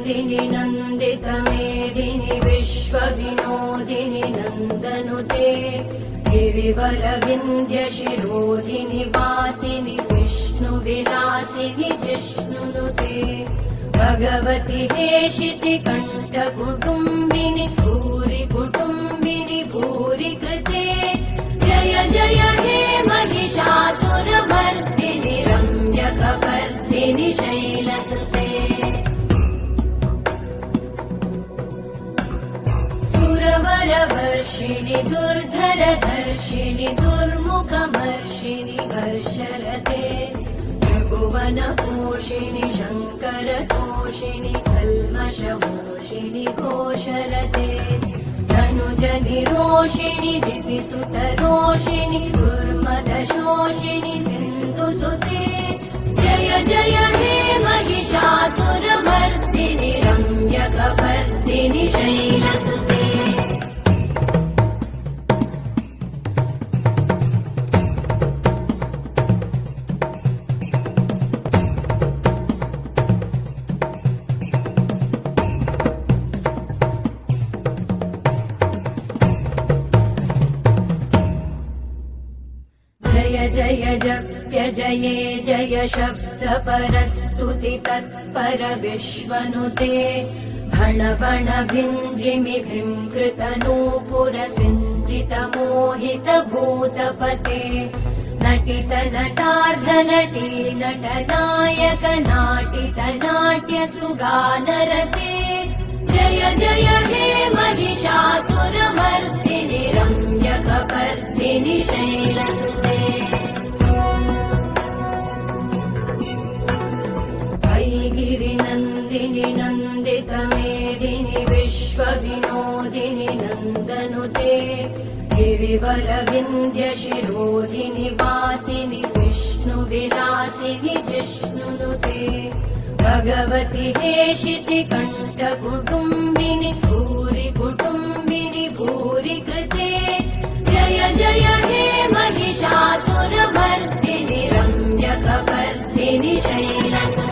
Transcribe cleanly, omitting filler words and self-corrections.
मेदिनि नन्दितमेदिनि विश्वविनोदिनि नन्दनुते गिरिवरविन्द्यशिरोधिनि वासिनि विष्णुविलासिनि जिष्णुनुते भगवति हेशिति कण्ठकुटुम्बिनि भूरि कुटुम्बिनि भूरि कृते जय जय हे महिषासुरमर्दिनि रम्यकपर्दिनि शैलसुते सुरवरवर्षिणि दुर्धरधर्षिणि दुर्मुखमर्षिणि हर्षरते त्रिभुवनपोषिणि शङ्करतोषिणि कल्मषमोषिणि घोषरते धनुजनिरोषिणि दितिसुतरोषिणि दुर्मदशोषिणि सिन्धुसुते जय जय हे महिषासुरमर्दिनि रम्यकपर्दिनि शैलसुते जय जय जप्य जये जय शब्द परस्तुति तत्पर विश्वनुते भण भण भिञ्जिमि भृङ्कृत नूपुर सिञ्जित मोहित भूतपते नटित नटार्ध नटी नटनायक नाटित नाट्य सुगानरते जय जय हे महिषासुरमर्दिनि रम्यकपर्दिनि शैलसुते गिरिनन्दिनि नन्दितमेदिनि विश्वविनोदिनि नन्दनुते गिरिवरविन्द्यशिरोधिनि वासिनि विष्णुविलासिनि जिष्णुनुते भगवति हेशिति कण्ठकुटुम्बिनि भूरि कुटुम्बिनि भूरि कृते जय जय हे महिषासुरमर्दिनि रम्यकपर्दिनि शैलसुते